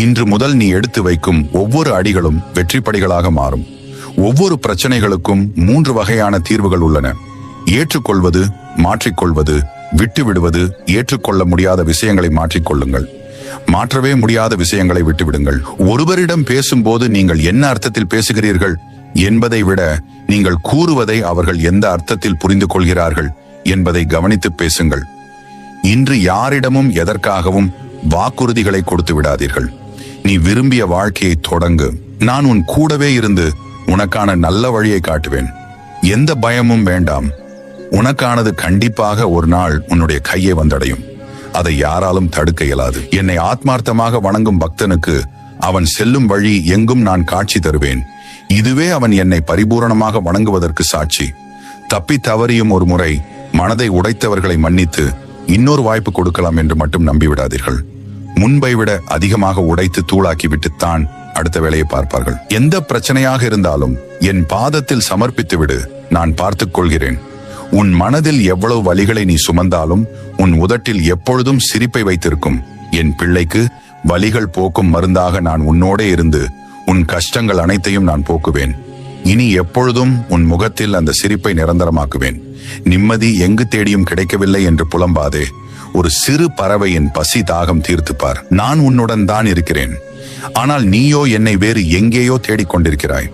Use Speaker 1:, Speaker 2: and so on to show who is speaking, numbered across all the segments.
Speaker 1: இன்று முதல் நீ எடுத்து வைக்கும் ஒவ்வொரு அடிகளும் வெற்றிப்படிகளாக மாறும். ஒவ்வொரு பிரச்சனைகளுக்கும் 3 வகையான தீர்வுகள் உள்ளன. ஏற்றுக்கொள்வது, மாற்றிக்கொள்வது, விட்டுவிடுவது. ஏற்றுக்கொள்ள முடியாத விஷயங்களை மாற்றிக்கொள்ளுங்கள். மாற்றவே முடியாத விஷயங்களை விட்டுவிடுங்கள். ஒருவரிடம் பேசும்போது நீங்கள் என்ன அர்த்தத்தில் பேசுகிறீர்கள் என்பதை விட நீங்கள் கூறுவதை அவர்கள் எந்த அர்த்தத்தில் புரிந்து கொள்கிறார்கள் என்பதை கவனித்து பேசுங்கள். இன்று யாரிடமும் எதற்காகவும் வாக்குறுதிகளை கொடுத்து விடாதீர்கள். நீ விரும்பிய வாழ்க்கையை தொடங்கு. நான் உன் கூடவே இருந்து உனக்கான நல்ல வழியை காட்டுவேன். எந்த பயமும் வேண்டாம். உனக்கானது கண்டிப்பாக ஒரு நாள் உன்னுடைய கையை வந்தடையும். அதை யாராலும் தடுக்க இயலாது. என்னை ஆத்மார்த்தமாக வணங்கும் பக்தனுக்கு அவன் செல்லும் வழி எங்கும் நான் காட்சி தருவேன். இதுவே அவன் என்னை பரிபூரணமாக வணங்குவதற்கு சாட்சி. தப்பி தவறியும் ஒரு முறை மனதை உடைத்தவர்களை மன்னித்து இன்னொரு வாய்ப்பு கொடுக்கலாம் என்று மட்டும் நம்பிவிடாதீர்கள். முன்பை விட அதிகமாக உடைத்து தூளாக்கிவிட்டுத்தான் அடுத்த வேலையை பார்ப்பார்கள். எந்த பிரச்சனையாக இருந்தாலும் என் பாதத்தில் சமர்ப்பித்து விடு, நான் பார்த்துக் கொள்கிறேன். உன் மனதில் எவ்வளவு வலிகளை நீ சுமந்தாலும் உன் உதட்டில் எப்பொழுதும் சிரிப்பை வைத்திருக்கும் என் பிள்ளைக்கு வலிகள் போக்கும் மருந்தாக நான் உன்னோடே இருந்து உன் கஷ்டங்கள் அனைத்தையும் நான் போக்குவேன். இனி எப்பொழுதும் உன் முகத்தில் அந்த சிரிப்பை நிரந்தரமாக்குவேன். நிம்மதி எங்கு தேடியும் கிடைக்கவில்லை என்று புலம்பாதே. ஒரு சிறு பறவையின் பசி தாகம் தீர்த்துப்பார். நான் உன்னுடன் தான் இருக்கிறேன். ஆனால் நீயோ என்னை வேறு எங்கேயோ தேடிக்கொண்டிருக்கிறாய்.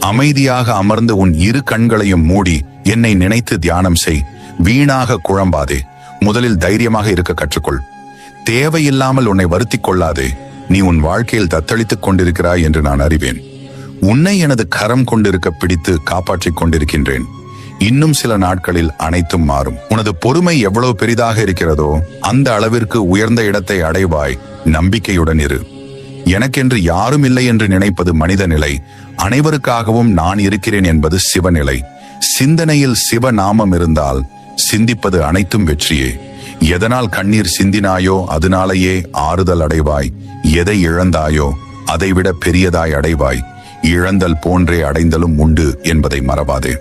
Speaker 1: அமைதியாக அமர்ந்து உன் இரு கண்களையும் மூடி என்னை நினைத்து தியானம் செய். வீணாக குழம்பாதே. முதலில் தைரியமாக இருக்க கற்றுக்கொள். தேவையில்லாமல் உன்னை வருத்திக் கொள்ளாதே. நீ உன் வாழ்க்கையில் தத்தளித்துக் கொண்டிருக்கிறாய் என்று நான் அறிவேன். உன்னை எனது கரம் கொண்டிருக்க பிடித்து காப்பாற்றிக் கொண்டிருக்கின்றேன். இன்னும் சில நாட்களில் அனைத்தும் மாறும். உனது பொறுமை எவ்வளவு பெரிதாக இருக்கிறதோ அந்த அளவிற்கு உயர்ந்த இடத்தை அடைவாய். நம்பிக்கையுடன் இரு. எனக்கென்று யாரும் இல்லை என்று நினைப்பது மனித நிலை. அனைவருக்காகவும் நான் இருக்கிறேன் என்பது சிவநிலை. சிந்தனையில் சிவநாமம் இருந்தால் சிந்திப்பது அனைத்தும் வெற்றியே. எதனால் கண்ணீர் சிந்தினாயோ அதனாலேயே ஆறுதல் அடைவாய். எதை இழந்தாயோ அதைவிட பெரியதாய் அடைவாய். இழந்தல் போன்றே அடைந்தலும் உண்டு என்பதை மறவாதே.